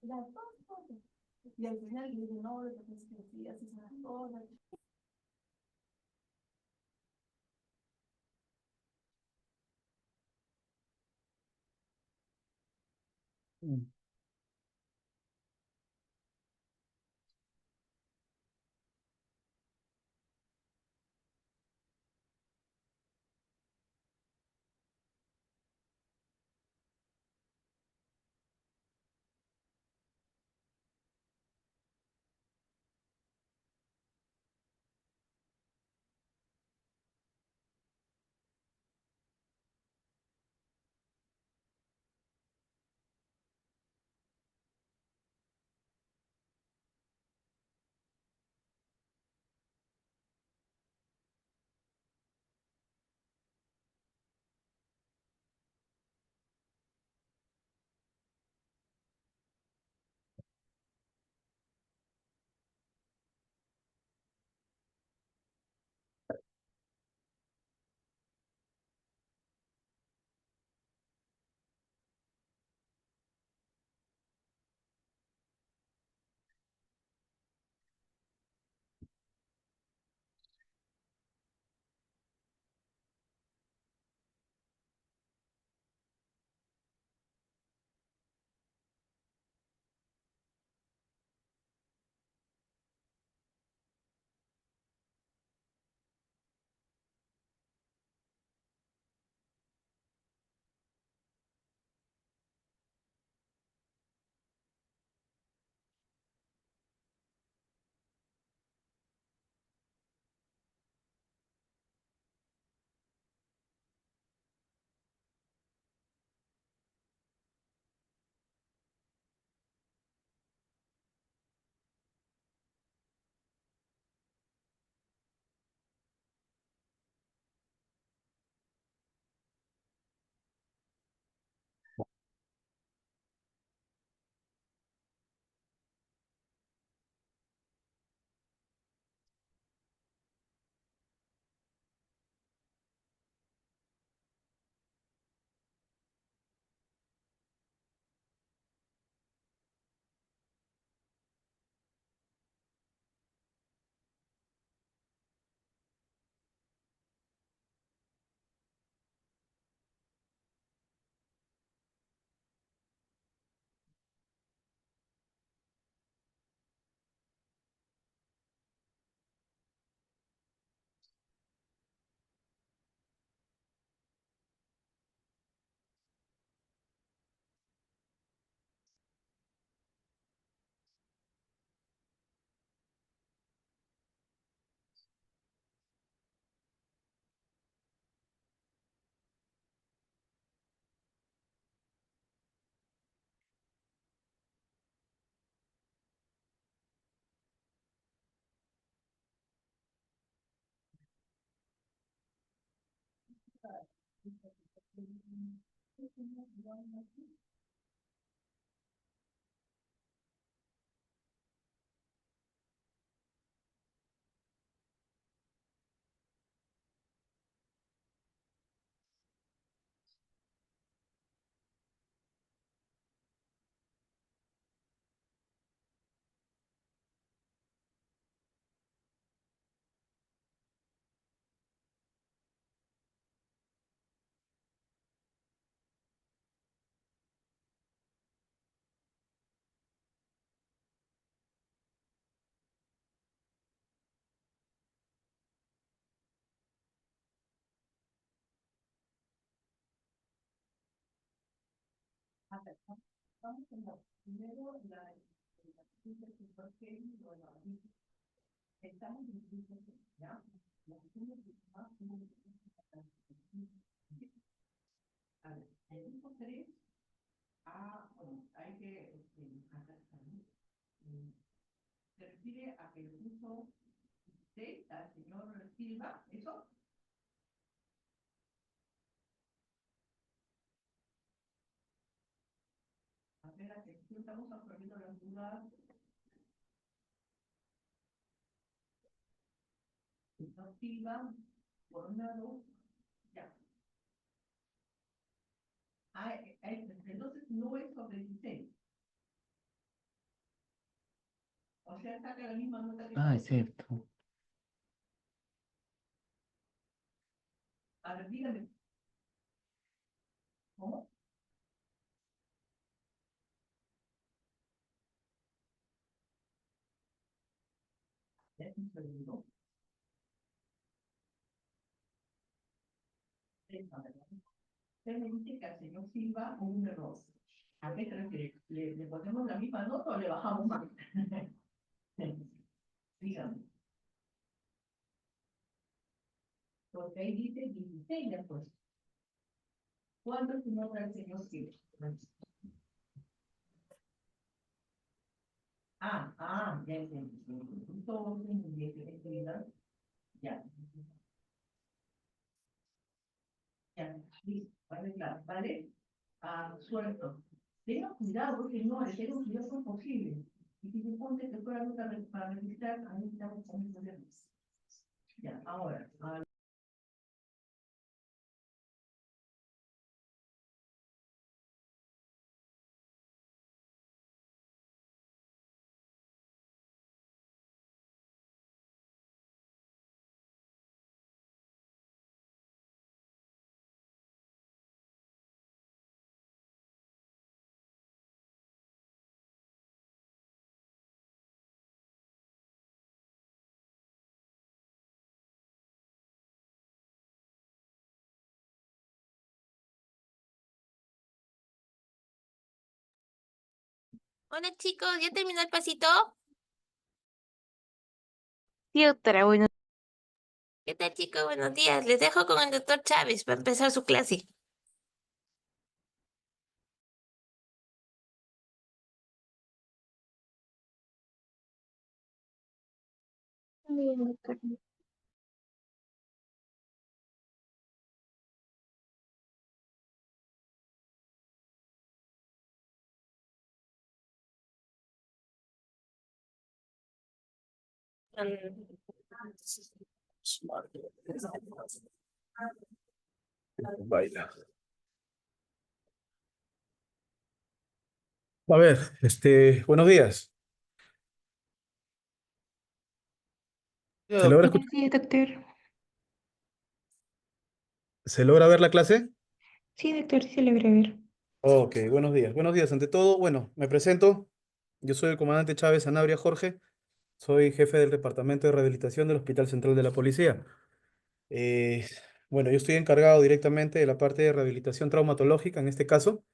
Las dos cosas. Y al final le dije, no, lo que pasa es que sí, así son las cosas. Mm. A ver, vamos a ver. Primero, bueno, estamos en el grupo, ¿ya? La segunda más, a ver, el grupo 3, bueno, hay que hacer también. Se refiere a que le puso usted al señor Silva, ¿eso? A ver, atención, estamos absorbiendo las dudas. Señor Silva, por un lado, ya. entonces no es sobre 16. O sea, saca la misma nota que Ah, es nosotros. cierto. A ver, dígame. ¿Cómo? Ya, un segundo. Usted me dice que al señor Silva hubo un error. ¿A qué se refiere? ¿Le ponemos la misma nota o le bajamos más? Dígame. Porque ahí dice 16 después. ¿Cuándo es su nota el señor Silva? Ya entendí. Todo ya. Ya, listo, vale, claro, ¿vale? Suelto. Tenga cuidado, porque no, tenga cuidado con posible. Y si se pone que fuera nota para registrar, ahí estamos con problemas. Ya, ahora, Hola chicos, ¿ya terminó el pasito? Sí, doctora, bueno, ¿Qué tal chicos? Buenos días. Les dejo con el doctor Chávez para empezar su clase. muy bien, doctora. Baila. A ver, buenos días. ¿Se logra Buenos días, doctor. ¿Se logra ver la clase? Sí, doctor, sí se logra ver. Ok, buenos días. Buenos días. Ante todo, bueno, me presento. Yo soy el comandante Chávez Sanabria Jorge. Soy jefe del Departamento de Rehabilitación del Hospital Central de la Policía. Eh, bueno, yo estoy encargado directamente de la parte de rehabilitación traumatológica, en este caso,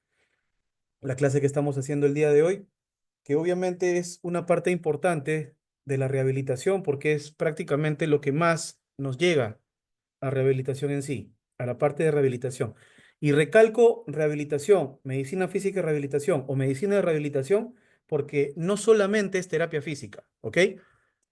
la clase que estamos haciendo el día de hoy, que obviamente es una parte importante de la rehabilitación porque es prácticamente lo que más nos llega a rehabilitación en sí, a la parte de rehabilitación. Y recalco rehabilitación, medicina física y rehabilitación o medicina de rehabilitación, porque no solamente es terapia física, ¿ok?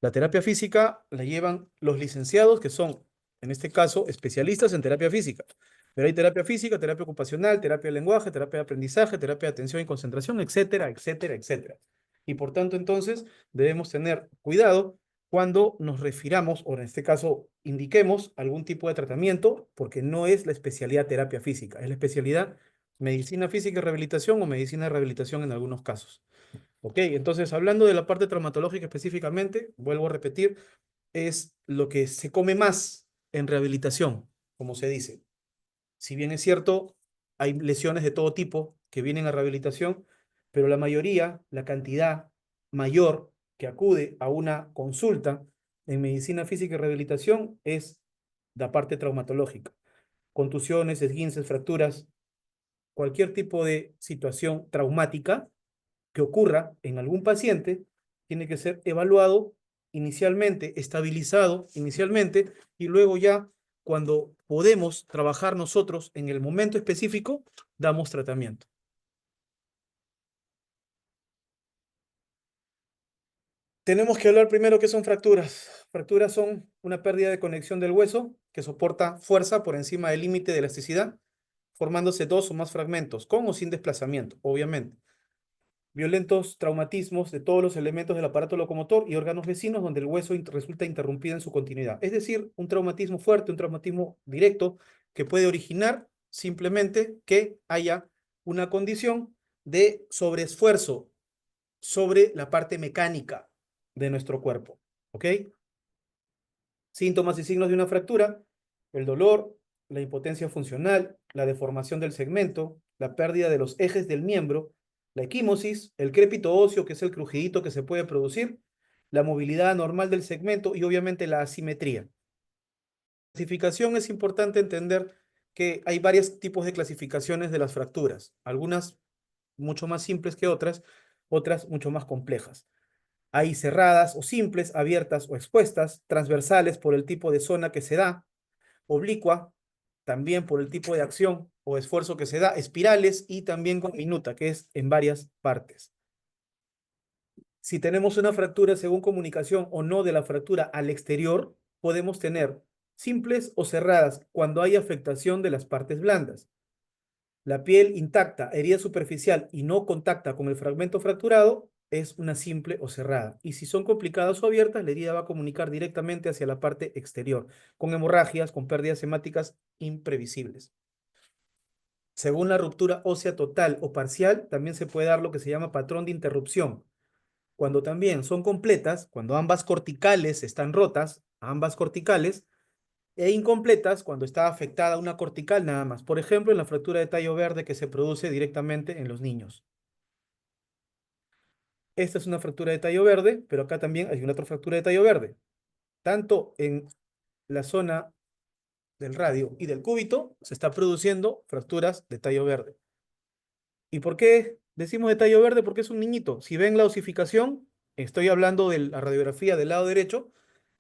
La terapia física la llevan los licenciados, que son, en este caso, especialistas en terapia física. Pero hay terapia física, terapia ocupacional, terapia de lenguaje, terapia de aprendizaje, terapia de atención y concentración, etcétera, etcétera, etcétera. Y por tanto, entonces, debemos tener cuidado cuando nos refiramos, o en este caso, indiquemos algún tipo de tratamiento, porque no es la especialidad terapia física, es la especialidad medicina física y rehabilitación o medicina de rehabilitación en algunos casos. Ok, entonces hablando de la parte traumatológica específicamente, vuelvo a repetir, es lo que se come más en rehabilitación, como se dice. Si bien es cierto, hay lesiones de todo tipo que vienen a rehabilitación, pero la mayoría, la cantidad mayor que acude a una consulta en medicina física y rehabilitación es la parte traumatológica. Contusiones, esguinces, fracturas, cualquier tipo de situación traumática que ocurra en algún paciente tiene que ser evaluado inicialmente, estabilizado inicialmente, y luego ya cuando podemos trabajar nosotros en el momento específico, damos tratamiento. Tenemos que hablar primero qué son fracturas. Fracturas son una pérdida de conexión del hueso que soporta fuerza por encima del límite de elasticidad, formándose dos o más fragmentos, con o sin desplazamiento, obviamente. Violentos traumatismos de todos los elementos del aparato locomotor y órganos vecinos donde el hueso resulta interrumpido en su continuidad. Es decir, un traumatismo fuerte, un traumatismo directo que puede originar simplemente que haya una condición de sobreesfuerzo sobre la parte mecánica de nuestro cuerpo. ¿Ok? Síntomas y signos de una fractura: el dolor, la impotencia funcional, la deformación del segmento, la pérdida de los ejes del miembro, la equimosis, el crépito óseo, que es el crujidito que se puede producir, la movilidad anormal del segmento y obviamente la asimetría. Clasificación: es importante entender que hay varios tipos de clasificaciones de las fracturas, algunas mucho más simples que otras mucho más complejas. Hay cerradas o simples, abiertas o expuestas, transversales por el tipo de zona que se da, oblicua también por el tipo de acción o esfuerzo que se da, espirales y también con minuta, que es en varias partes. Si tenemos una fractura según comunicación o no de la fractura al exterior, podemos tener simples o cerradas cuando hay afectación de las partes blandas. La piel intacta, herida superficial y no contacta con el fragmento fracturado, es una simple o cerrada. Y si son complicadas o abiertas, la herida va a comunicar directamente hacia la parte exterior, con hemorragias, con pérdidas hemáticas imprevisibles. Según la ruptura ósea total o parcial, también se puede dar lo que se llama patrón de interrupción. Cuando también son completas, cuando ambas corticales están rotas, ambas corticales, e incompletas cuando está afectada una cortical nada más. Por ejemplo, en la fractura de tallo verde que se produce directamente en los niños. Esta es una fractura de tallo verde, pero acá también hay una otra fractura de tallo verde. Tanto en la zona del radio y del cúbito se está produciendo fracturas de tallo verde. ¿Y por qué decimos de tallo verde? Porque es un niñito. Si ven la osificación, estoy hablando de la radiografía del lado derecho,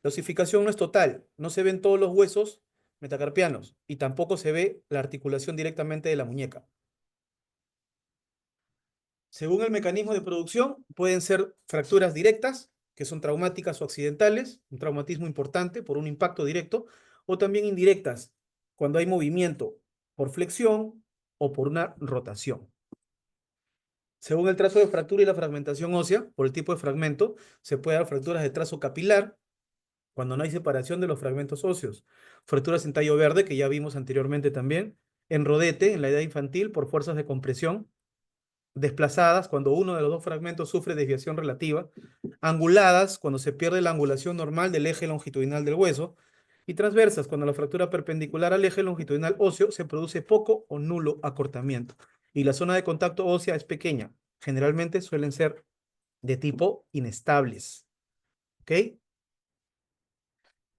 la osificación no es total, no se ven todos los huesos metacarpianos y tampoco se ve la articulación directamente de la muñeca. Según el mecanismo de producción, pueden ser fracturas directas, que son traumáticas o accidentales, un traumatismo importante por un impacto directo, o también indirectas, cuando hay movimiento por flexión o por una rotación. Según el trazo de fractura y la fragmentación ósea, por el tipo de fragmento, se puede dar fracturas de trazo capilar, cuando no hay separación de los fragmentos óseos. Fracturas en tallo verde, que ya vimos anteriormente también. En rodete, en la edad infantil, por fuerzas de compresión. Desplazadas, cuando uno de los dos fragmentos sufre desviación relativa. Anguladas, cuando se pierde la angulación normal del eje longitudinal del hueso. Y transversas, cuando la fractura perpendicular al eje longitudinal óseo se produce poco o nulo acortamiento. Y la zona de contacto ósea es pequeña. Generalmente suelen ser de tipo inestables. ¿Ok?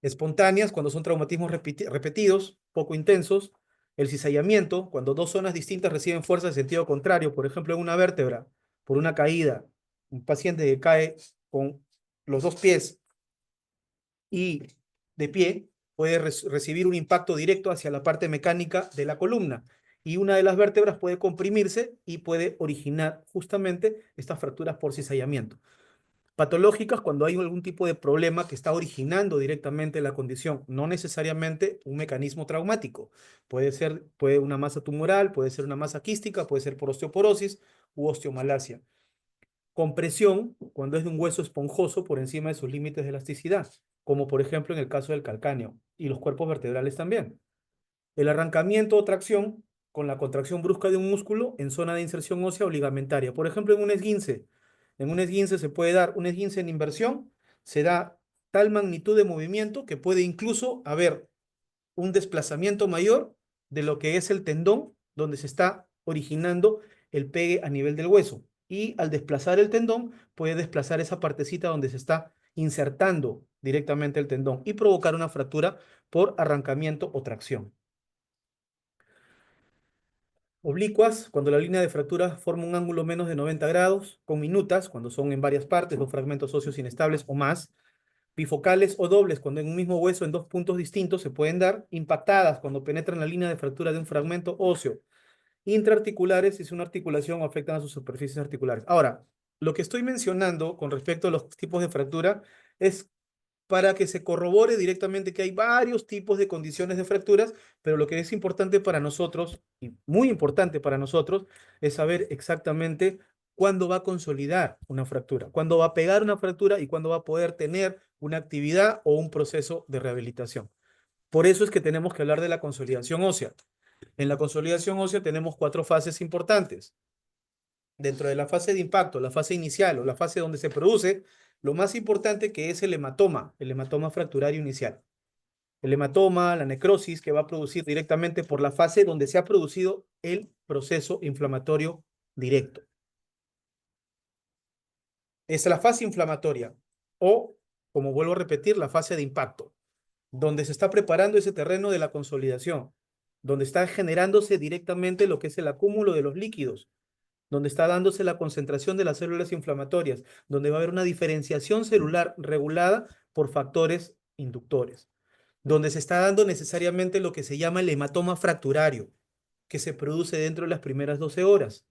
Espontáneas, cuando son traumatismos repetidos, poco intensos. El cizallamiento, cuando dos zonas distintas reciben fuerza en sentido contrario, por ejemplo, en una vértebra, por una caída, un paciente que cae con los dos pies y de pie, puede recibir un impacto directo hacia la parte mecánica de la columna, y una de las vértebras puede comprimirse y puede originar justamente estas fracturas por cizallamiento. Patológicas, cuando hay algún tipo de problema que está originando directamente la condición, no necesariamente un mecanismo traumático. Puede ser una masa tumoral, puede ser una masa quística, puede ser por osteoporosis u osteomalacia. Compresión, cuando es de un hueso esponjoso por encima de sus límites de elasticidad, como por ejemplo en el caso del calcáneo, y los cuerpos vertebrales también. El arrancamiento o tracción, con la contracción brusca de un músculo en zona de inserción ósea o ligamentaria. Por ejemplo, en un esguince. En un esguince se puede dar un esguince en inversión, se da tal magnitud de movimiento que puede incluso haber un desplazamiento mayor de lo que es el tendón donde se está originando el pegue a nivel del hueso. Y al desplazar el tendón, puede desplazar esa partecita donde se está insertando directamente el tendón y provocar una fractura por arrancamiento o tracción. Oblicuas, cuando la línea de fractura forma un ángulo menos de 90 grados, con minutas, cuando son en varias partes, dos fragmentos óseos inestables o más, bifocales o dobles, cuando en un mismo hueso en dos puntos distintos se pueden dar, impactadas, cuando penetran la línea de fractura de un fragmento óseo, intraarticulares, si es una articulación o afectan a sus superficies articulares. Ahora, lo que estoy mencionando con respecto a los tipos de fractura es para que se corrobore directamente que hay varios tipos de condiciones de fracturas, pero lo que es importante para nosotros, y muy importante para nosotros, es saber exactamente cuándo va a consolidar una fractura, cuándo va a pegar una fractura y cuándo va a poder tener una actividad o un proceso de rehabilitación. Por eso es que tenemos que hablar de la consolidación ósea. En la consolidación ósea tenemos 4 fases importantes. Dentro de la fase de impacto, la fase inicial o la fase donde se produce, lo más importante que es el hematoma fracturario inicial. El hematoma, la necrosis que va a producir directamente por la fase donde se ha producido el proceso inflamatorio directo. Es la fase inflamatoria o, como vuelvo a repetir, la fase de impacto, donde se está preparando ese terreno de la consolidación, donde está generándose directamente lo que es el acúmulo de los líquidos, donde está dándose la concentración de las células inflamatorias, donde va a haber una diferenciación celular regulada por factores inductores, donde se está dando necesariamente lo que se llama el hematoma fracturario, que se produce dentro de las primeras 12 horas.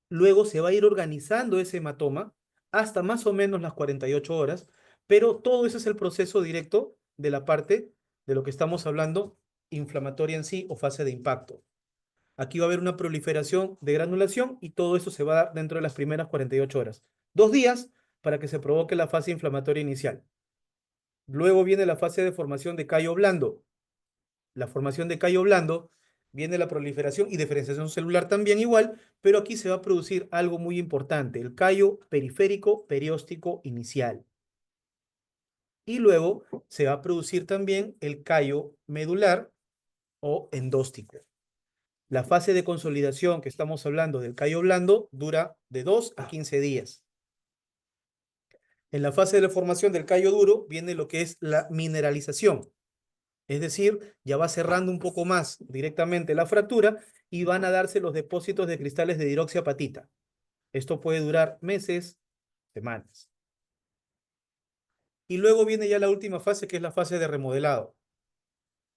Luego se va a ir organizando ese hematoma hasta más o menos las 48 horas, pero todo ese es el proceso directo de la parte de lo que estamos hablando, inflamatoria en sí o fase de impacto. Aquí va a haber una proliferación de granulación y todo eso se va a dar dentro de las primeras 48 horas. 2 días para que se provoque la fase inflamatoria inicial. Luego viene la fase de formación de callo blando. La formación de callo blando viene la proliferación y diferenciación celular también igual, pero aquí se va a producir algo muy importante, el callo periférico perióstico inicial. Y luego se va a producir también el callo medular o endóstico. La fase de consolidación que estamos hablando del callo blando dura de 2 a 15 días. En la fase de la formación del callo duro viene lo que es la mineralización. Es decir, ya va cerrando un poco más directamente la fractura y van a darse los depósitos de cristales de hidroxiapatita. Esto puede durar meses, semanas. Y luego viene ya la última fase, que es la fase de remodelado.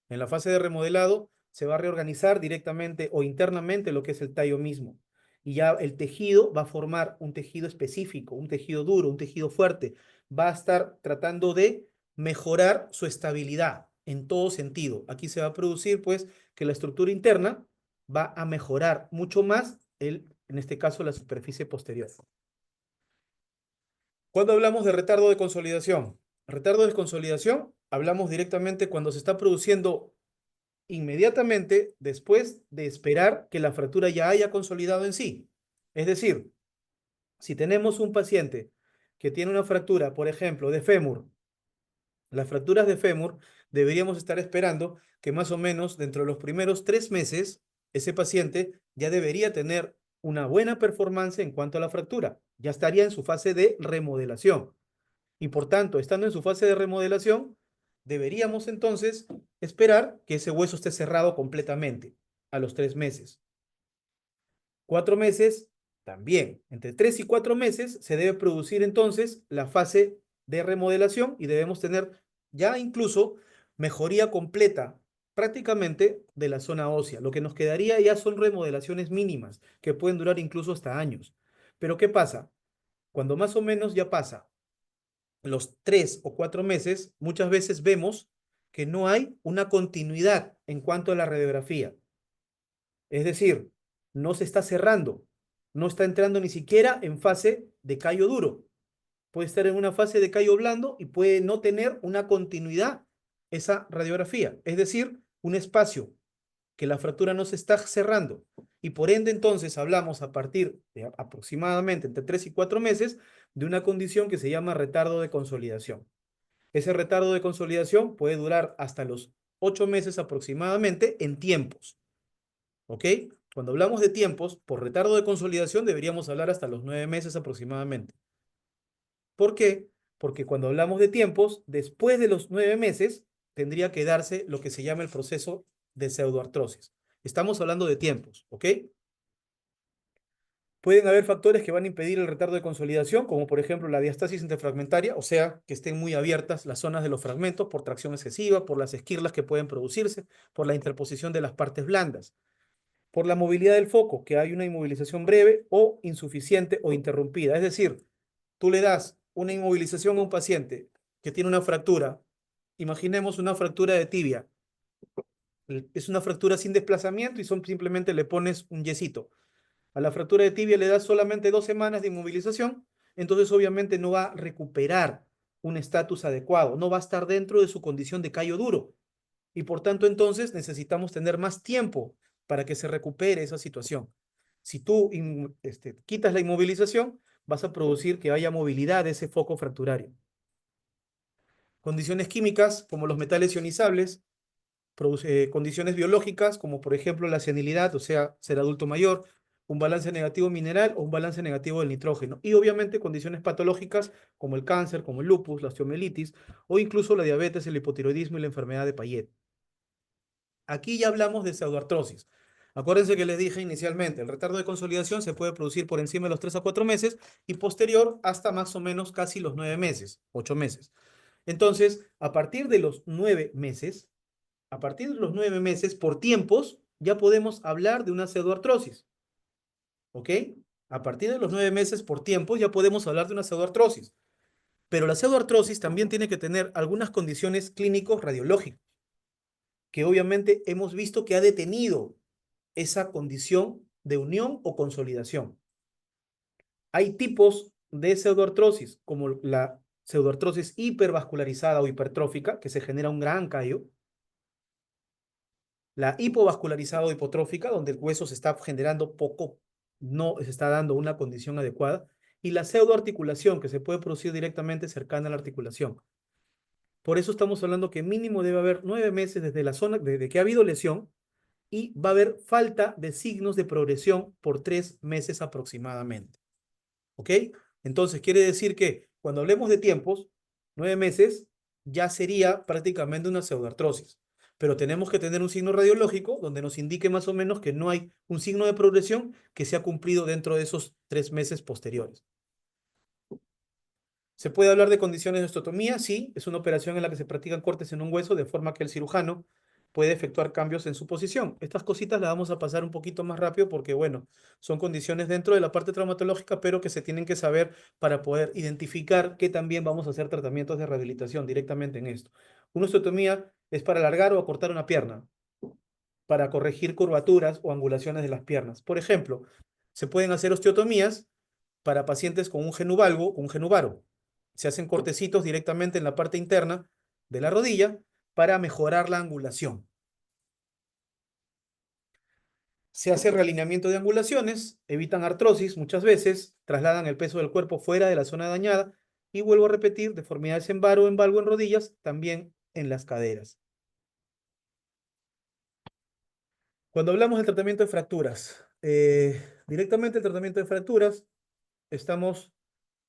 En la fase de remodelado se va a reorganizar directamente o internamente lo que es el tallo mismo. Y ya el tejido va a formar un tejido específico, un tejido duro, un tejido fuerte. Va a estar tratando de mejorar su estabilidad en todo sentido. Aquí se va a producir, pues, que la estructura interna va a mejorar mucho más, en este caso, la superficie posterior. Cuando hablamos de retardo de consolidación, hablamos directamente cuando se está produciendo inmediatamente después de esperar que la fractura ya haya consolidado en sí. Es decir, si tenemos un paciente que tiene una fractura, por ejemplo, de fémur, las fracturas de fémur deberíamos estar esperando que más o menos dentro de los primeros 3 meses, ese paciente ya debería tener una buena performance en cuanto a la fractura. Ya estaría en su fase de remodelación. Y por tanto, estando en su fase de remodelación, deberíamos entonces esperar que ese hueso esté cerrado completamente a los 3 meses. 4 meses también. Entre 3 y 4 meses se debe producir entonces la fase de remodelación y debemos tener ya incluso mejoría completa prácticamente de la zona ósea. Lo que nos quedaría ya son remodelaciones mínimas que pueden durar incluso hasta años. Pero ¿qué pasa? Cuando más o menos ya pasa los 3 o 4 meses, muchas veces vemos que no hay una continuidad en cuanto a la radiografía. Es decir, no se está cerrando, no está entrando ni siquiera en fase de callo duro. Puede estar en una fase de callo blando y puede no tener una continuidad esa radiografía. Es decir, un espacio que la fractura no se está cerrando. Y por ende, entonces, hablamos a partir de aproximadamente entre 3 y 4 meses de una condición que se llama retardo de consolidación. Ese retardo de consolidación puede durar hasta los 8 meses aproximadamente en tiempos. ¿Ok? Cuando hablamos de tiempos, por retardo de consolidación deberíamos hablar hasta los 9 meses aproximadamente. ¿Por qué? Porque cuando hablamos de tiempos, después de los 9 meses, tendría que darse lo que se llama el proceso de pseudoartrosis. Estamos hablando de tiempos, ¿ok? Pueden haber factores que van a impedir el retardo de consolidación, como por ejemplo la diastasis interfragmentaria, o sea, que estén muy abiertas las zonas de los fragmentos por tracción excesiva, por las esquirlas que pueden producirse, por la interposición de las partes blandas, por la movilidad del foco, que hay una inmovilización breve o insuficiente o interrumpida. Es decir, tú le das una inmovilización a un paciente que tiene una fractura, imaginemos una fractura de tibia, es una fractura sin desplazamiento y simplemente le pones un yesito. A la fractura de tibia le das solamente 2 semanas de inmovilización, entonces obviamente no va a recuperar un estatus adecuado, no va a estar dentro de su condición de callo duro. Y por tanto entonces necesitamos tener más tiempo para que se recupere esa situación. Si tú quitas la inmovilización, vas a producir que haya movilidad de ese foco fracturario. Condiciones químicas, como los metales ionizables, condiciones biológicas, como por ejemplo la senilidad, o sea, ser adulto mayor, un balance negativo mineral o un balance negativo del nitrógeno. Y obviamente condiciones patológicas como el cáncer, como el lupus, la osteomielitis o incluso la diabetes, el hipotiroidismo y la enfermedad de Payet. Aquí ya hablamos de pseudoartrosis. Acuérdense que les dije inicialmente, el retardo de consolidación se puede producir por encima de los 3 a 4 meses y posterior hasta más o menos casi los 9 meses, 8 meses. Entonces, a partir de los 9 meses, por tiempos, ya podemos hablar de una pseudoartrosis. ¿Ok? A partir de los 9 meses por tiempos, ya podemos hablar de una pseudoartrosis. Pero la pseudoartrosis también tiene que tener algunas condiciones clínicos radiológicas, que obviamente hemos visto que ha detenido esa condición de unión o consolidación. Hay tipos de pseudoartrosis, como la pseudoartrosis hipervascularizada o hipertrófica, que se genera un gran callo. La hipovascularizada o hipotrófica, donde el hueso se está generando poco, no se está dando una condición adecuada. Y la pseudoarticulación, que se puede producir directamente cercana a la articulación. Por eso estamos hablando que mínimo debe haber 9 meses desde la zona, desde que ha habido lesión, y va a haber falta de signos de progresión por 3 meses aproximadamente. ¿Ok? Entonces, quiere decir que cuando hablemos de tiempos, 9 meses ya sería prácticamente una pseudoartrosis. Pero tenemos que tener un signo radiológico donde nos indique más o menos que no hay un signo de progresión que se ha cumplido dentro de esos 3 meses posteriores. ¿Se puede hablar de condiciones de osteotomía? Sí, es una operación en la que se practican cortes en un hueso de forma que el cirujano puede efectuar cambios en su posición. Estas cositas las vamos a pasar un poquito más rápido porque, bueno, son condiciones dentro de la parte traumatológica, pero que se tienen que saber para poder identificar que también vamos a hacer tratamientos de rehabilitación directamente en esto. Una osteotomía es para alargar o acortar una pierna, para corregir curvaturas o angulaciones de las piernas. Por ejemplo, se pueden hacer osteotomías para pacientes con un genuvalgo o un genuvaro. Se hacen cortecitos directamente en la parte interna de la rodilla para mejorar la angulación. Se hace realineamiento de angulaciones, evitan artrosis muchas veces, trasladan el peso del cuerpo fuera de la zona dañada y vuelvo a repetir, deformidades en varo o en valgo en rodillas, también en las caderas. Cuando hablamos del tratamiento de fracturas, directamente el tratamiento de fracturas, estamos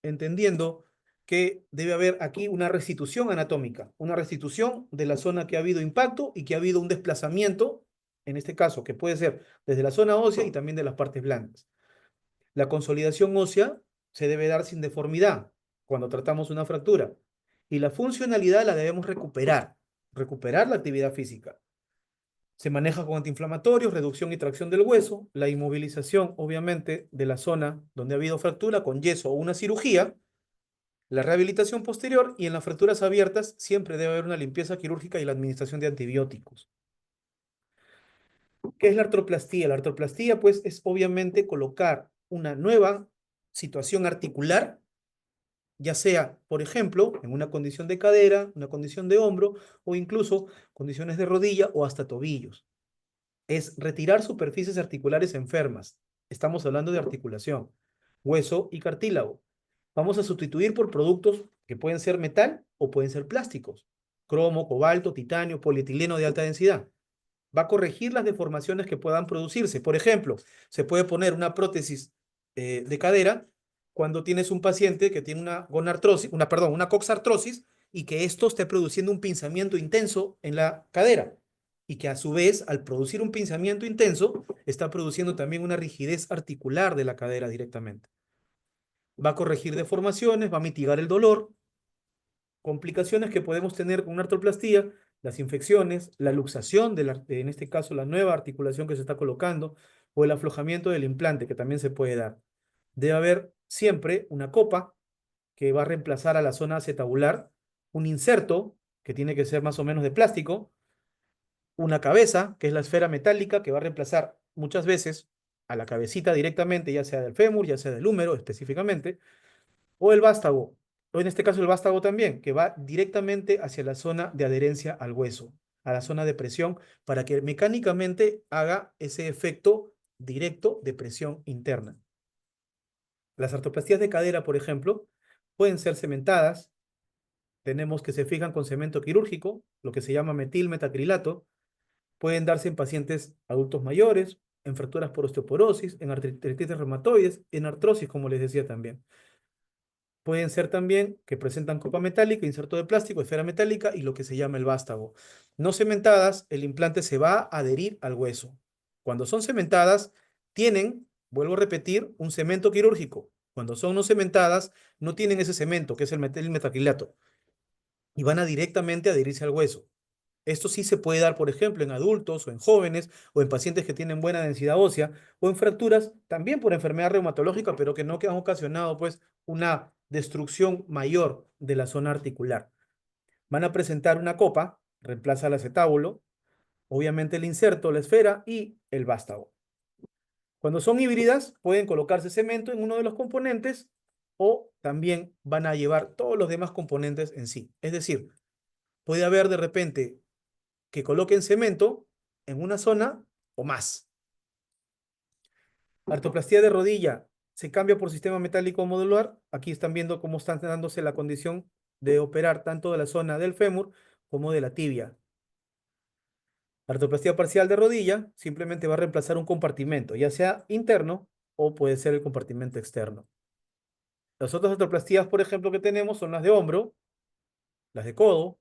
entendiendo que debe haber aquí una restitución anatómica, una restitución de la zona que ha habido impacto y que ha habido un desplazamiento, en este caso, que puede ser desde la zona ósea y también de las partes blandas. La consolidación ósea se debe dar sin deformidad cuando tratamos una fractura y la funcionalidad la debemos recuperar la actividad física. Se maneja con antiinflamatorios, reducción y tracción del hueso, la inmovilización, obviamente, de la zona donde ha habido fractura con yeso o una cirugía, la rehabilitación posterior y en las fracturas abiertas siempre debe haber una limpieza quirúrgica y la administración de antibióticos. ¿Qué es la artroplastía? La artroplastía, pues, es obviamente colocar una nueva situación articular, ya sea, por ejemplo, en una condición de cadera, una condición de hombro o incluso condiciones de rodilla o hasta tobillos. Es retirar superficies articulares enfermas. Estamos hablando de articulación, hueso y cartílago. Vamos a sustituir por productos que pueden ser metal o pueden ser plásticos. Cromo, cobalto, titanio, polietileno de alta densidad. Va a corregir las deformaciones que puedan producirse. Por ejemplo, se puede poner una prótesis de cadera cuando tienes un paciente que tiene una gonartrosis, una coxartrosis y que esto esté produciendo un pinzamiento intenso en la cadera y que a su vez, al producir un pinzamiento intenso, está produciendo también una rigidez articular de la cadera directamente. Va a corregir deformaciones, va a mitigar el dolor. Complicaciones que podemos tener con una artroplastía, las infecciones, la luxación, en este caso la nueva articulación que se está colocando, o el aflojamiento del implante que también se puede dar. Debe haber siempre una copa que va a reemplazar a la zona acetabular, un inserto que tiene que ser más o menos de plástico, una cabeza, que es la esfera metálica, que va a reemplazar muchas veces a la cabecita directamente, ya sea del fémur, ya sea del húmero específicamente, o el vástago, o en este caso el vástago también, que va directamente hacia la zona de adherencia al hueso. a la zona de presión para que mecánicamente haga ese efecto directo de presión interna. Las artroplastías de cadera, por ejemplo, pueden ser cementadas. Tenemos que se fijan con cemento quirúrgico, lo que se llama metilmetacrilato. Pueden darse en pacientes adultos mayores, en fracturas por osteoporosis, en artritis reumatoides, en artrosis, como les decía también. Pueden ser también que presentan copa metálica, inserto de plástico, esfera metálica y lo que se llama el vástago. No cementadas, el implante se va a adherir al hueso. Cuando son cementadas, tienen, vuelvo a repetir, un cemento quirúrgico. Cuando son no cementadas, no tienen ese cemento, que es el metacrilato, y van a directamente adherirse al hueso. Esto sí se puede dar, por ejemplo, en adultos o en jóvenes o en pacientes que tienen buena densidad ósea o en fracturas también por enfermedad reumatológica, pero que no han ocasionado pues una destrucción mayor de la zona articular. Van a presentar una copa, reemplaza el acetábulo, obviamente el inserto, la esfera y el vástago. Cuando son híbridas, pueden colocarse cemento en uno de los componentes o también van a llevar todos los demás componentes en sí. Es decir, puede haber de repente que coloquen cemento en una zona o más. Artroplastía de rodilla se cambia por sistema metálico modular. Aquí están viendo cómo están dándose la condición de operar tanto de la zona del fémur como de la tibia. Artroplastía parcial de rodilla simplemente va a reemplazar un compartimento, ya sea interno o puede ser el compartimento externo. Las otras artroplastías, por ejemplo, que tenemos son las de hombro, las de codo,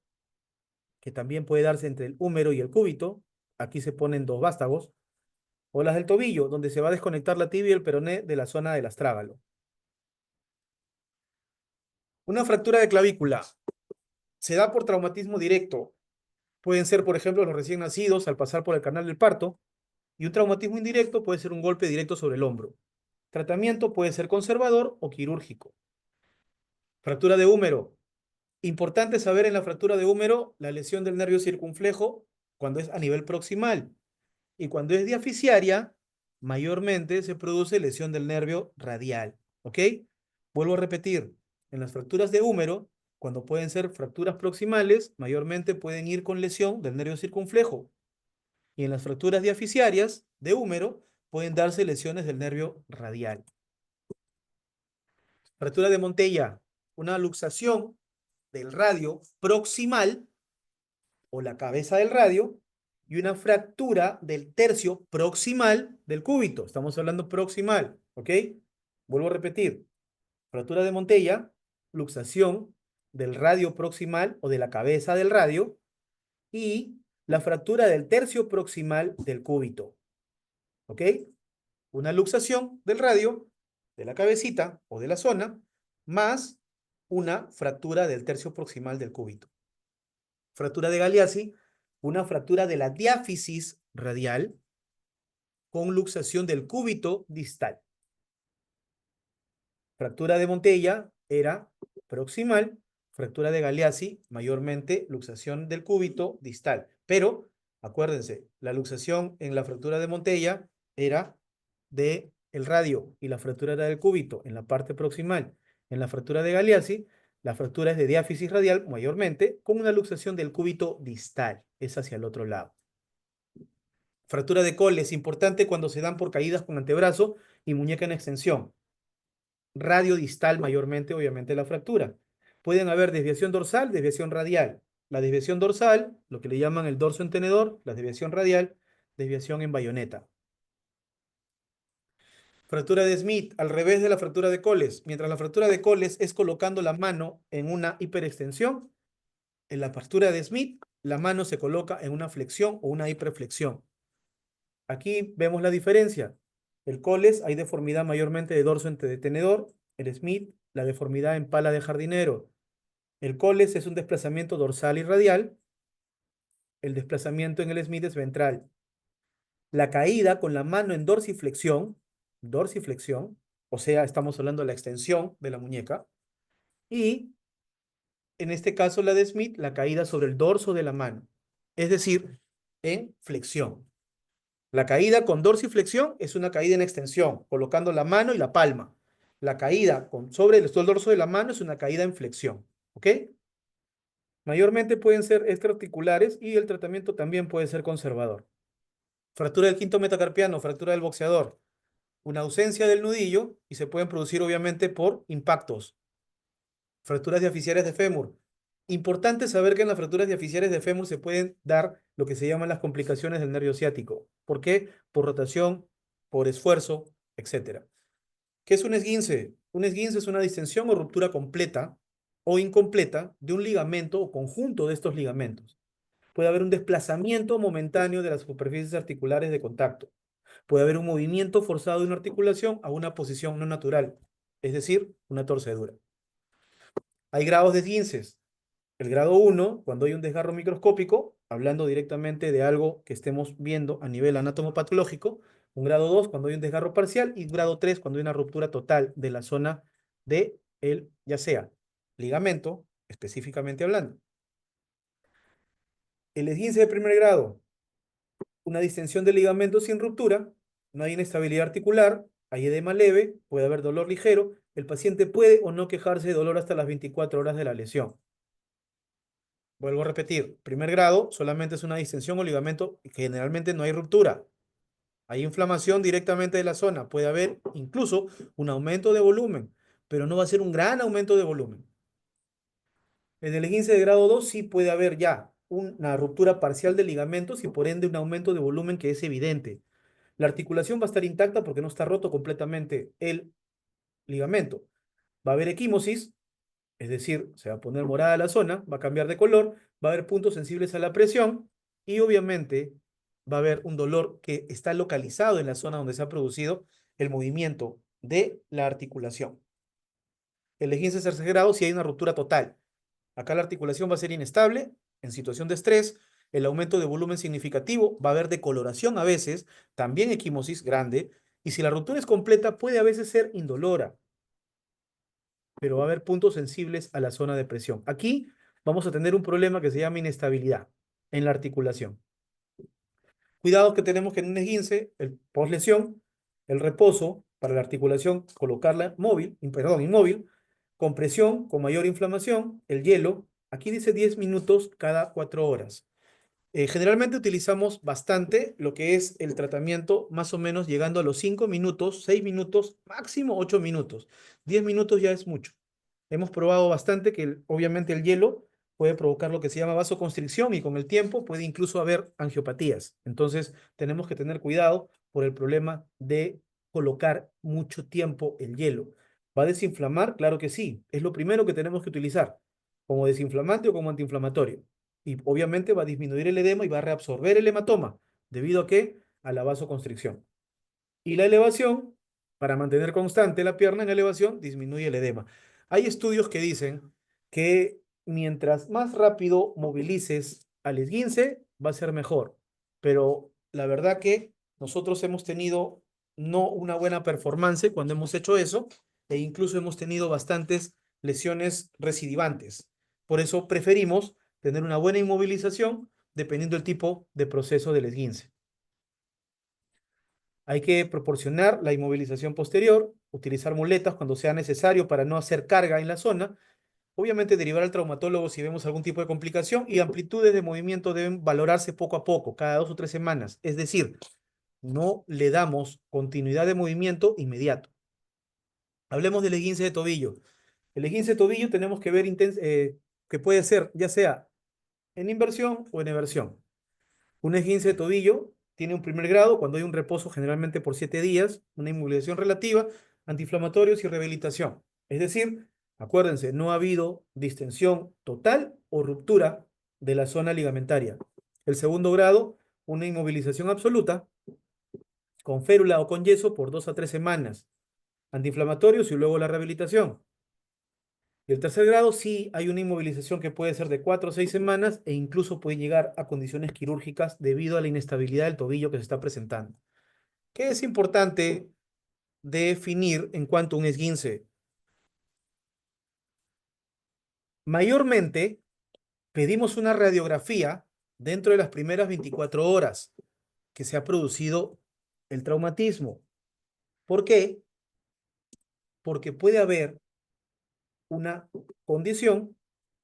que también puede darse entre el húmero y el cúbito. Aquí se ponen dos vástagos. O las del tobillo, donde se va a desconectar la tibia y el peroné de la zona del astrágalo. Una fractura de clavícula se da por traumatismo directo. Pueden ser, por ejemplo, los recién nacidos al pasar por el canal del parto. Y un traumatismo indirecto puede ser un golpe directo sobre el hombro. Tratamiento puede ser conservador o quirúrgico. Fractura de húmero. Importante saber en la fractura de húmero la lesión del nervio circunflejo cuando es a nivel proximal. Y cuando es diaficiaria, mayormente se produce lesión del nervio radial. ¿Ok? Vuelvo a repetir, en las fracturas de húmero, cuando pueden ser fracturas proximales, mayormente pueden ir con lesión del nervio circunflejo. Y en las fracturas diaficiarias de húmero, pueden darse lesiones del nervio radial. Fractura de Montella, una luxación del radio proximal o la cabeza del radio y una fractura del tercio proximal del cúbito. Estamos hablando proximal, ¿ok? Vuelvo a repetir. Fractura de Montella, luxación del radio proximal o de la cabeza del radio y la fractura del tercio proximal del cúbito, ¿ok? Una luxación del radio, de la cabecita o de la zona, más una fractura del tercio proximal del cúbito. Fractura de Galeazzi, una fractura de la diáfisis radial con luxación del cúbito distal. Fractura de Montella era proximal, fractura de Galeazzi, mayormente luxación del cúbito distal. Pero, acuérdense, la luxación en la fractura de Montella era del radio y la fractura era del cúbito en la parte proximal. En la fractura de Galeazzi, la fractura es de diáfisis radial mayormente con una luxación del cúbito distal, es hacia el otro lado. Fractura de Cole es importante cuando se dan por caídas con antebrazo y muñeca en extensión. Radio distal mayormente, obviamente, la fractura. Pueden haber desviación dorsal, desviación radial. La desviación dorsal, lo que le llaman el dorso en tenedor, la desviación radial, desviación en bayoneta. Fractura de Smith, al revés de la fractura de Coles. Mientras la fractura de Coles es colocando la mano en una hiperextensión, en la fractura de Smith, la mano se coloca en una flexión o una hiperflexión. Aquí vemos la diferencia. El Coles hay deformidad mayormente de dorso de tenedor. El Smith, la deformidad en pala de jardinero. El Coles es un desplazamiento dorsal y radial. El desplazamiento en el Smith es ventral. La caída con la mano en dorsiflexión, o sea, estamos hablando de la extensión de la muñeca. Y en este caso la de Smith, la caída sobre el dorso de la mano, es decir, en flexión. La caída con dorsiflexión es una caída en extensión, colocando la mano y la palma. La caída sobre el dorso de la mano es una caída en flexión. ¿Ok? Mayormente pueden ser extraarticulares y el tratamiento también puede ser conservador. Fractura del quinto metacarpiano, fractura del boxeador, una ausencia del nudillo y se pueden producir obviamente por impactos. Fracturas diaficiales de fémur. Importante saber que en las fracturas diaficiales de fémur se pueden dar lo que se llaman las complicaciones del nervio ciático. ¿Por qué? Por rotación, por esfuerzo, etc. ¿Qué es un esguince? Un esguince es una distensión o ruptura completa o incompleta de un ligamento o conjunto de estos ligamentos. Puede haber un desplazamiento momentáneo de las superficies articulares de contacto. Puede haber un movimiento forzado de una articulación a una posición no natural, es decir, una torcedura. Hay grados de esguinces. El grado 1, cuando hay un desgarro microscópico, hablando directamente de algo que estemos viendo a nivel anatomopatológico. Un grado 2, cuando hay un desgarro parcial. Y un grado 3, cuando hay una ruptura total de la zona de ya sea ligamento, específicamente hablando. El esguince de primer grado, una distensión del ligamento sin ruptura, no hay inestabilidad articular, hay edema leve, puede haber dolor ligero, el paciente puede o no quejarse de dolor hasta las 24 horas de la lesión. Vuelvo a repetir, primer grado solamente es una distensión o ligamento y generalmente no hay ruptura. Hay inflamación directamente de la zona, puede haber incluso un aumento de volumen, pero no va a ser un gran aumento de volumen. En el esguince de grado 2 sí puede haber ya una ruptura parcial de ligamentos y por ende un aumento de volumen que es evidente. La articulación va a estar intacta porque no está roto completamente el ligamento. Va a haber equimosis, es decir, se va a poner morada la zona, va a cambiar de color, va a haber puntos sensibles a la presión y obviamente va a haber un dolor que está localizado en la zona donde se ha producido el movimiento de la articulación. El esguince de tercer grado si hay una ruptura total. Acá la articulación va a ser inestable, en situación de estrés, el aumento de volumen significativo, va a haber decoloración a veces, también equimosis grande, y si la ruptura es completa puede a veces ser indolora, pero va a haber puntos sensibles a la zona de presión. Aquí vamos a tener un problema que se llama inestabilidad en la articulación. Cuidados que tenemos que en un esguince, el poslesión, el reposo para la articulación, colocarla inmóvil, compresión con mayor inflamación, el hielo, aquí dice 10 minutos cada 4 horas. Generalmente utilizamos bastante lo que es el tratamiento, más o menos llegando a los 5 minutos, 6 minutos, máximo 8 minutos. 10 minutos ya es mucho. Hemos probado bastante que obviamente el hielo puede provocar lo que se llama vasoconstricción y con el tiempo puede incluso haber angiopatías. Entonces tenemos que tener cuidado por el problema de colocar mucho tiempo el hielo. ¿Va a desinflamar? Claro que sí. Es lo primero que tenemos que utilizar como desinflamante o como antiinflamatorio. Y obviamente va a disminuir el edema y va a reabsorber el hematoma. ¿Debido a qué? A la vasoconstricción. Y la elevación, para mantener constante la pierna en elevación, disminuye el edema. Hay estudios que dicen que mientras más rápido movilices al esguince, va a ser mejor. Pero la verdad que nosotros hemos tenido no una buena performance cuando hemos hecho eso e incluso hemos tenido bastantes lesiones recidivantes. Por eso preferimos tener una buena inmovilización dependiendo del tipo de proceso del esguince. Hay que proporcionar la inmovilización posterior, utilizar muletas cuando sea necesario para no hacer carga en la zona. Obviamente derivar al traumatólogo si vemos algún tipo de complicación y amplitudes de movimiento deben valorarse poco a poco, cada 2 o 3 semanas. Es decir, no le damos continuidad de movimiento inmediato. Hablemos del esguince de tobillo. El esguince de tobillo tenemos que ver que puede ser ya sea en inversión o en eversión. Un esguince de tobillo tiene un primer grado cuando hay un reposo generalmente por 7 días, una inmovilización relativa, antiinflamatorios y rehabilitación. Es decir, acuérdense, no ha habido distensión total o ruptura de la zona ligamentaria. El segundo grado, una inmovilización absoluta con férula o con yeso por 2 a 3 semanas, antiinflamatorios y luego la rehabilitación. Y el tercer grado sí hay una inmovilización que puede ser de 4 o 6 semanas e incluso puede llegar a condiciones quirúrgicas debido a la inestabilidad del tobillo que se está presentando. ¿Qué es importante definir en cuanto a un esguince? Mayormente pedimos una radiografía dentro de las primeras 24 horas que se ha producido el traumatismo. ¿Por qué? Porque puede haber una condición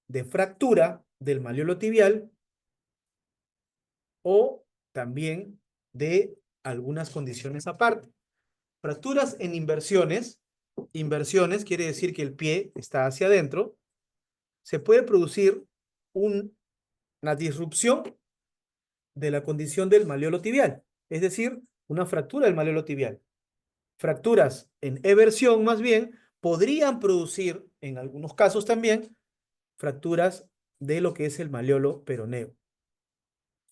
de fractura del maleolo tibial o también de algunas condiciones aparte. Fracturas en inversiones, inversiones quiere decir que el pie está hacia adentro, se puede producir una disrupción de la condición del maleolo tibial, es decir, una fractura del maleolo tibial. Fracturas en eversión, más bien, podrían producir, en algunos casos también, fracturas de lo que es el maleolo peroneo.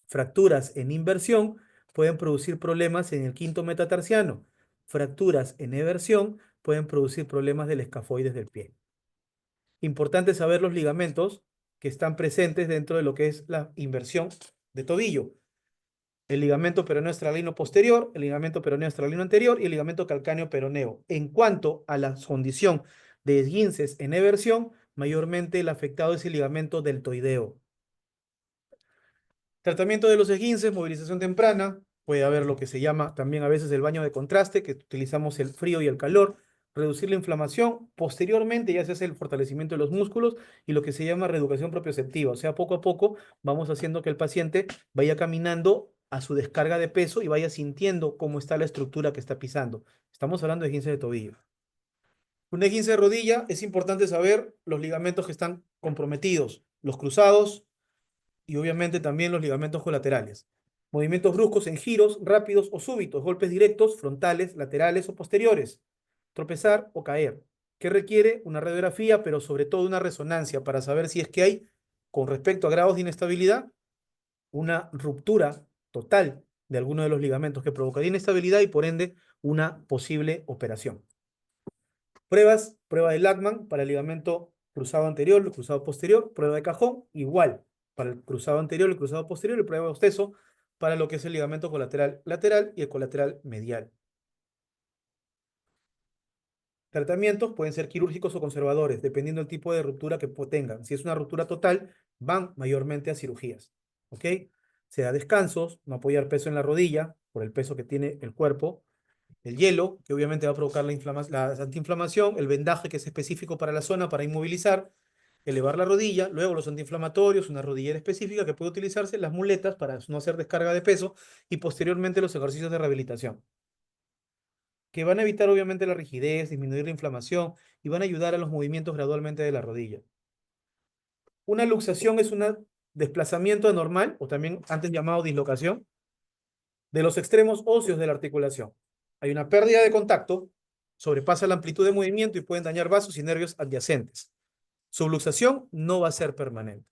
Fracturas en inversión pueden producir problemas en el quinto metatarsiano. Fracturas en eversión pueden producir problemas del escafoides del pie. Importante saber los ligamentos que están presentes dentro de lo que es la inversión de tobillo. El ligamento peroneo estralino posterior, el ligamento peroneo estralino anterior y el ligamento calcáneo peroneo. En cuanto a la condición de esguinces en eversión, mayormente el afectado es el ligamento deltoideo. Tratamiento de los esguinces, movilización temprana. Puede haber lo que se llama también a veces el baño de contraste, que utilizamos el frío y el calor. Reducir la inflamación. Posteriormente ya se hace el fortalecimiento de los músculos y lo que se llama reeducación propioceptiva. O sea, poco a poco vamos haciendo que el paciente vaya caminando a su descarga de peso y vaya sintiendo cómo está la estructura que está pisando. Estamos hablando de esguince de tobillo. Un esguince de rodilla, es importante saber los ligamentos que están comprometidos, los cruzados, y obviamente también los ligamentos colaterales. Movimientos bruscos en giros, rápidos o súbitos, golpes directos, frontales, laterales o posteriores, tropezar o caer, que requiere una radiografía, pero sobre todo una resonancia para saber si es que hay, con respecto a grados de inestabilidad, una ruptura total de alguno de los ligamentos que provocaría inestabilidad y por ende una posible operación. Pruebas, prueba de Lachman para el ligamento cruzado anterior, el cruzado posterior, prueba de cajón, igual para el cruzado anterior, el cruzado posterior y prueba de Osteso para lo que es el ligamento colateral lateral y el colateral medial. Tratamientos pueden ser quirúrgicos o conservadores, dependiendo del tipo de ruptura que tengan. Si es una ruptura total, van mayormente a cirugías. ¿Ok? Se da descansos, no apoyar peso en la rodilla por el peso que tiene el cuerpo. El hielo, que obviamente va a provocar la antiinflamación, el vendaje, que es específico para la zona para inmovilizar, elevar la rodilla, luego los antiinflamatorios, una rodillera específica que puede utilizarse, las muletas para no hacer descarga de peso y posteriormente los ejercicios de rehabilitación, que van a evitar obviamente la rigidez, disminuir la inflamación y van a ayudar a los movimientos gradualmente de la rodilla. Una luxación es un desplazamiento anormal, o también antes llamado dislocación, de los extremos óseos de la articulación. Hay una pérdida de contacto, sobrepasa la amplitud de movimiento y pueden dañar vasos y nervios adyacentes. Su luxación no va a ser permanente.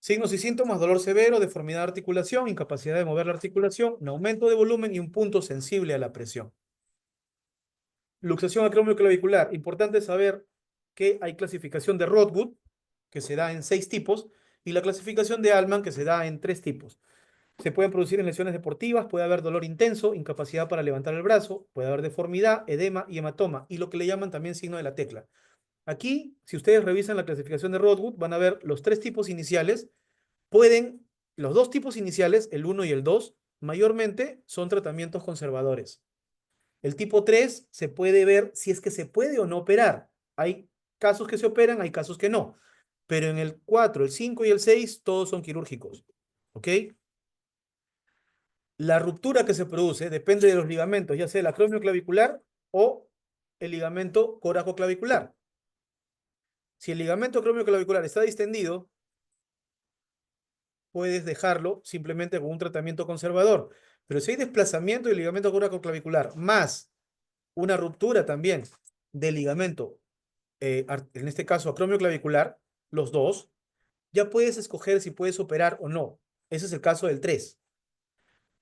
Signos y síntomas: dolor severo, deformidad de articulación, incapacidad de mover la articulación, un aumento de volumen y un punto sensible a la presión. Luxación acromioclavicular. Importante saber que hay clasificación de Rodwood, que se da en 6 tipos, y la clasificación de Allman, que se da en 3 tipos. Se pueden producir en lesiones deportivas, puede haber dolor intenso, incapacidad para levantar el brazo, puede haber deformidad, edema y hematoma, y lo que le llaman también signo de la tecla. Aquí, si ustedes revisan la clasificación de Rodwood, van a ver los 3 tipos iniciales. Los 2 tipos iniciales, el 1 y el 2, mayormente son tratamientos conservadores. El tipo 3 se puede ver si es que se puede o no operar. Hay casos que se operan, hay casos que no. Pero en el 4, el 5 y el 6, todos son quirúrgicos. ¿Ok? La ruptura que se produce depende de los ligamentos, ya sea el acromioclavicular o el ligamento coracoclavicular. Si el ligamento acromioclavicular está distendido, puedes dejarlo simplemente con un tratamiento conservador. Pero si hay desplazamiento del ligamento coracoclavicular más una ruptura también del ligamento, en este caso acromioclavicular, los dos, ya puedes escoger si puedes operar o no. Ese es el caso del 3.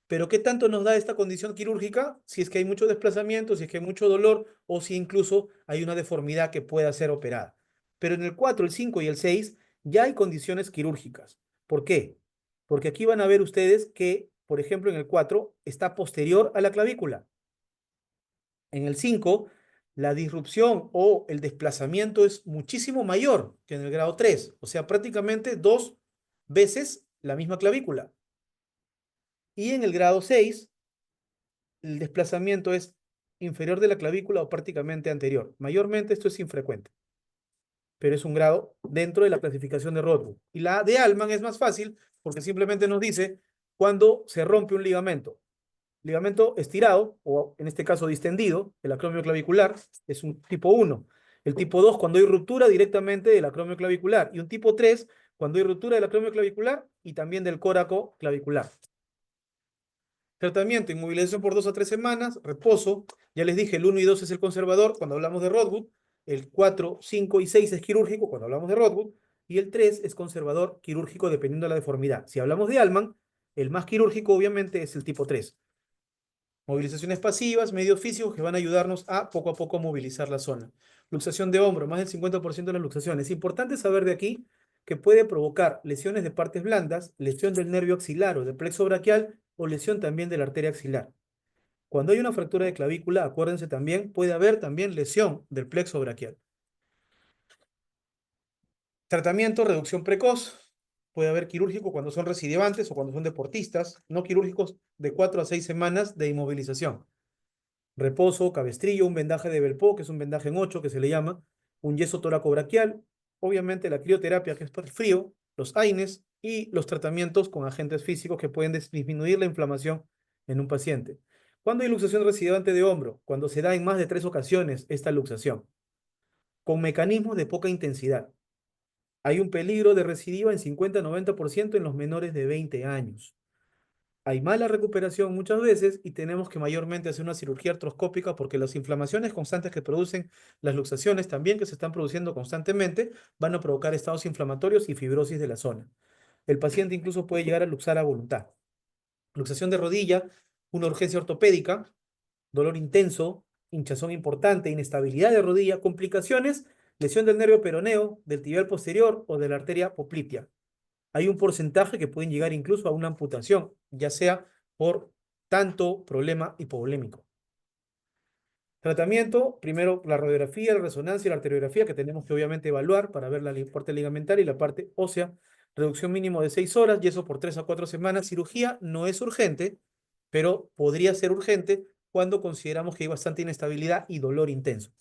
Pero ¿qué tanto nos da esta condición quirúrgica? Si es que hay mucho desplazamiento, si es que hay mucho dolor o si incluso hay una deformidad que pueda ser operada. Pero en el 4, el 5 y el 6 ya hay condiciones quirúrgicas. ¿Por qué? Porque aquí van a ver ustedes que, por ejemplo, en el 4 está posterior a la clavícula. En el 5, la disrupción o el desplazamiento es muchísimo mayor que en el grado 3. O sea, prácticamente 2 veces la misma clavícula. Y en el grado 6, el desplazamiento es inferior de la clavícula o prácticamente anterior. Mayormente esto es infrecuente. pero es un grado dentro de la clasificación de Rothbard. Y la de Allman es más fácil porque simplemente nos dice cuando se rompe un ligamento. Ligamento estirado, o en este caso distendido, el acromio clavicular, es un tipo 1. El tipo 2, cuando hay ruptura directamente del acromio clavicular. Y un tipo 3, cuando hay ruptura del acromio clavicular y también del córaco clavicular. Tratamiento, inmovilización por 2 a 3 semanas, reposo. Ya les dije, el 1 y 2 es el conservador cuando hablamos de Rothbard. El 4, 5 y 6 es quirúrgico cuando hablamos de Rothbard. Y el 3 es conservador quirúrgico dependiendo de la deformidad. Si hablamos de Allman, el más quirúrgico obviamente es el tipo 3. Movilizaciones pasivas, medios físicos que van a ayudarnos a poco movilizar la zona. Luxación de hombro, más del 50% de las luxaciones. Es importante saber de aquí que puede provocar lesiones de partes blandas, lesión del nervio axilar o del plexo braquial o lesión también de la arteria axilar. Cuando hay una fractura de clavícula, acuérdense también, puede haber también lesión del plexo braquial. Tratamiento, reducción precoz. Puede haber quirúrgico cuando son recidivantes o cuando son deportistas, no quirúrgicos de 4 a 6 semanas de inmovilización. Reposo, cabestrillo, un vendaje de Belpo, que es un vendaje en 8 que se le llama, un yeso toracobraquial, obviamente la crioterapia, que es para el frío, los AINES y los tratamientos con agentes físicos que pueden disminuir la inflamación en un paciente. ¿Cuándo hay luxación recidivante de hombro? Cuando se da en más de 3 ocasiones esta luxación, con mecanismos de poca intensidad. Hay un peligro de recidiva en 50-90% en los menores de 20 años. Hay mala recuperación muchas veces y tenemos que mayormente hacer una cirugía artroscópica porque las inflamaciones constantes que producen las luxaciones también que se están produciendo constantemente van a provocar estados inflamatorios y fibrosis de la zona. El paciente incluso puede llegar a luxar a voluntad. Luxación de rodilla, una urgencia ortopédica, dolor intenso, hinchazón importante, inestabilidad de rodilla, complicaciones, lesión del nervio peroneo, del tibial posterior o de la arteria poplitea. Hay un porcentaje que pueden llegar incluso a una amputación, ya sea por tanto problema hipovolémico. Tratamiento, primero la radiografía, la resonancia y la arteriografía que tenemos que obviamente evaluar para ver la parte ligamentaria y la parte ósea. Reducción mínimo de 6 horas y eso por 3 a 4 semanas. Cirugía no es urgente, pero podría ser urgente cuando consideramos que hay bastante inestabilidad y dolor intenso.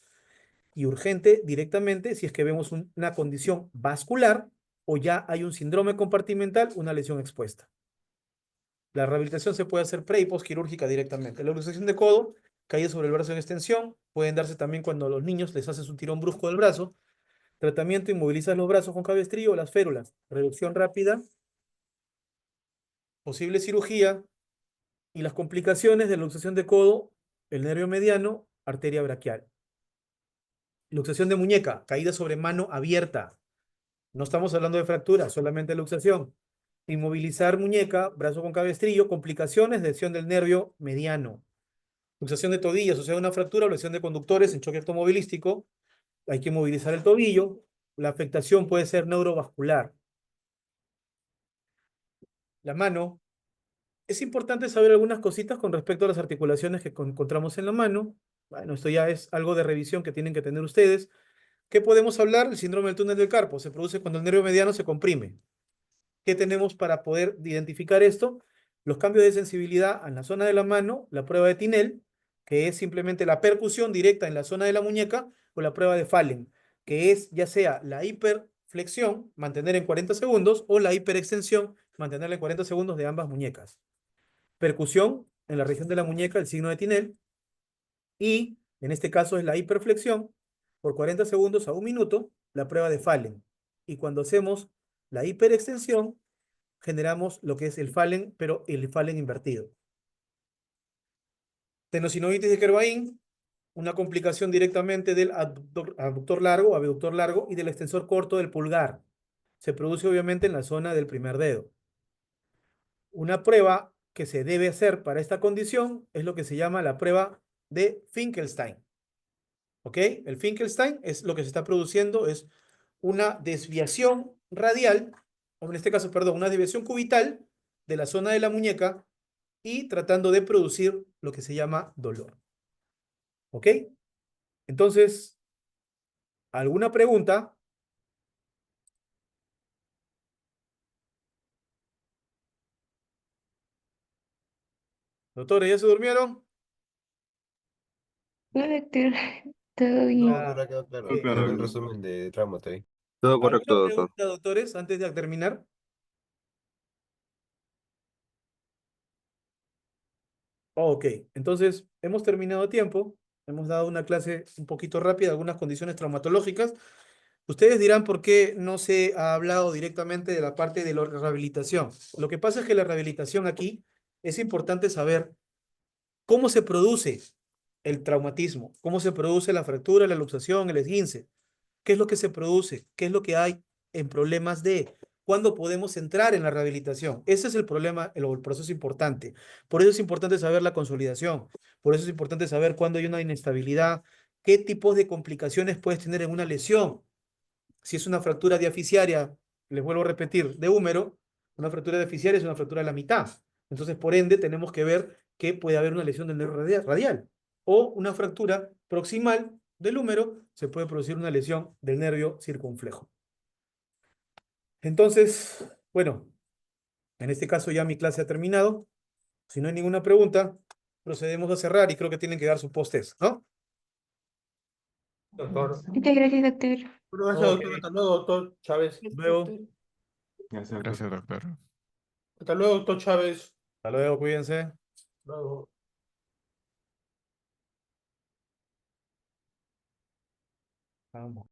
Y urgente directamente si es que vemos una condición vascular o ya hay un síndrome compartimental, una lesión expuesta. La rehabilitación se puede hacer pre y postquirúrgica directamente. La luxación de codo, caída sobre el brazo en extensión, pueden darse también cuando a los niños les haces un tirón brusco del brazo. Tratamiento, inmovilizas los brazos con cabestrillo o las férulas. Reducción rápida, posible cirugía y las complicaciones de la luxación de codo, el nervio mediano, arteria braquial. Luxación de muñeca, caída sobre mano abierta. No estamos hablando de fractura, solamente luxación. Inmovilizar muñeca, brazo con cabestrillo, complicaciones, lesión del nervio mediano. Luxación de tobillos, o sea, una fractura o lesión de conductores en choque automovilístico. Hay que movilizar el tobillo. La afectación puede ser neurovascular. La mano. Es importante saber algunas cositas con respecto a las articulaciones que encontramos en la mano. Bueno, esto ya es algo de revisión que tienen que tener ustedes. ¿Qué podemos hablar? El síndrome del túnel del carpo. Se produce cuando el nervio mediano se comprime. ¿Qué tenemos para poder identificar esto? Los cambios de sensibilidad en la zona de la mano, la prueba de Tinel, que es simplemente la percusión directa en la zona de la muñeca, o la prueba de Fallen, que es ya sea la hiperflexión, mantener en 40 segundos, o la hiperextensión, mantenerla en 40 segundos de ambas muñecas. Percusión en la región de la muñeca, el signo de Tinel, y en este caso es la hiperflexión, por 40 segundos a 1 minuto, la prueba de Fallen. Y cuando hacemos la hiperextensión, generamos lo que es el Fallen, pero el Fallen invertido. Tenosinovitis de Kervain, una complicación directamente del abductor largo, abductor largo y del extensor corto del pulgar. Se produce obviamente en la zona del primer dedo. Una prueba que se debe hacer para esta condición es lo que se llama la prueba de Finkelstein. ¿Ok? El Finkelstein es lo que se está produciendo, es una desviación radial, o en este caso, perdón, una desviación cubital de la zona de la muñeca y tratando de producir lo que se llama dolor. ¿Ok? Entonces, ¿alguna pregunta? Doctores, ¿ya se durmieron? No, doctor. Todo bien. Claro, Quedó claro. bien. Quedó el resumen de trauma ahí. Todo correcto, ¿Alguna doctor. pregunta, doctores, antes de terminar? Ok, entonces hemos terminado a tiempo. Hemos dado una clase un poquito rápida, algunas condiciones traumatológicas. Ustedes dirán por qué no se ha hablado directamente de la parte de la rehabilitación. Lo que pasa es que la rehabilitación aquí es importante saber cómo se produce el traumatismo, cómo se produce la fractura, la luxación, el esguince, qué es lo que se produce, qué es lo que hay en problemas de cuándo podemos entrar en la rehabilitación. Ese es el problema, el proceso importante. Por eso es importante saber la consolidación, por eso es importante saber cuándo hay una inestabilidad, qué tipos de complicaciones puedes tener en una lesión. Si es una fractura diaficiaria, les vuelvo a repetir, de húmero, una fractura diaficiaria es una fractura de la mitad. Entonces, por ende, tenemos que ver que puede haber una lesión del nervio radial o una fractura proximal del húmero, se puede producir una lesión del nervio circunflejo. Entonces, bueno, en este caso ya mi clase ha terminado. Si no hay ninguna pregunta, procedemos a cerrar y creo que tienen que dar su post-test, ¿no? Doctor. Muchas gracias, doctor. Gracias, Ok. doctor. Hasta luego, doctor Chávez. Luego, Gracias, doctor. Hasta luego, doctor Chávez. hasta luego, cuídense. Luego. Vamos.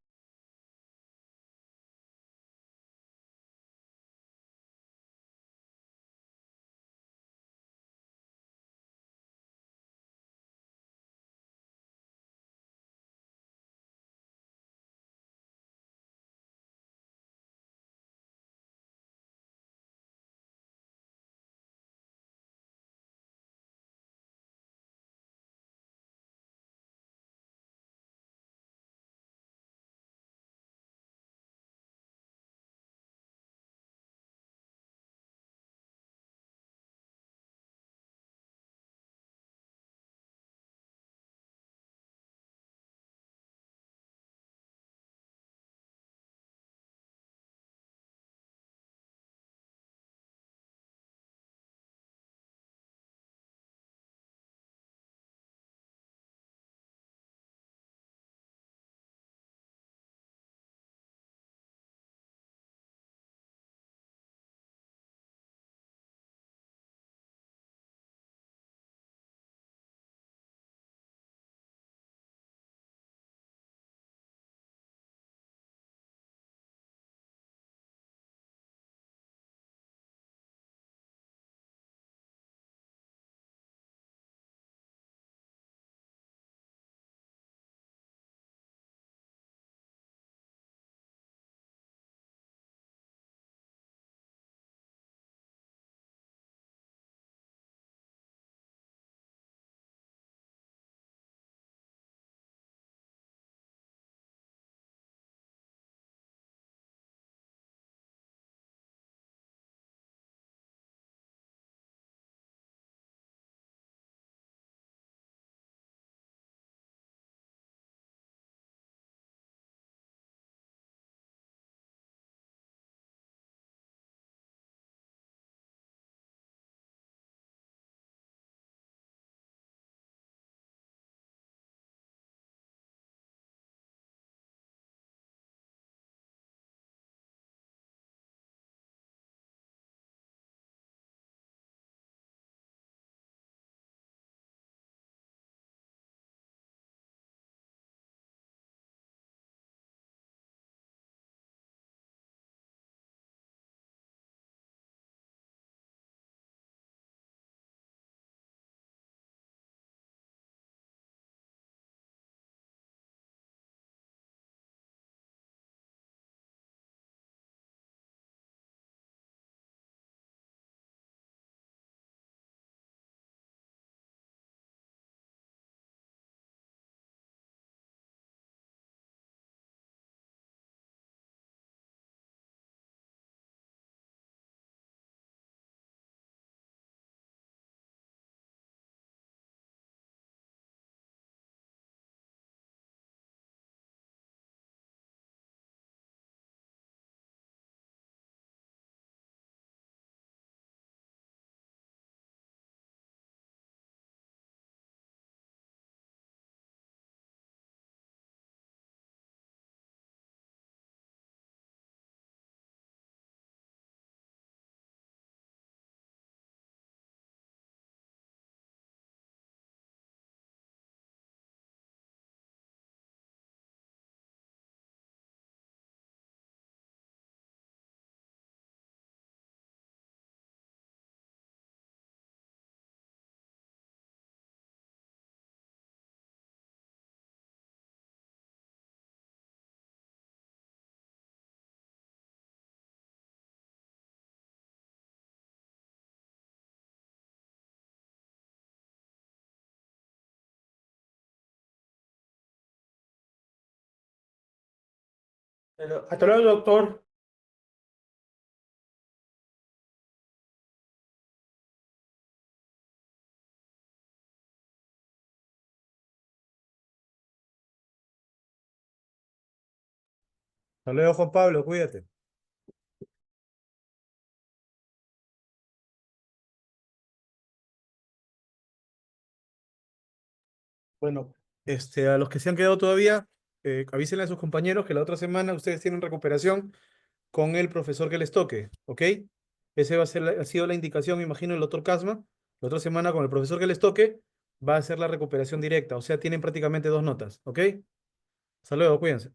Hasta luego, doctor. Hasta luego, Juan Pablo, cuídate. Bueno, a los que se han quedado todavía, avísenle a sus compañeros que la otra semana ustedes tienen recuperación con el profesor que les toque, ¿ok? Ese va a ser ha sido la indicación, me imagino, del doctor Casma. La otra semana con el profesor que les toque va a ser la recuperación directa, o sea, tienen prácticamente 2 notas, ¿ok? Hasta luego, cuídense.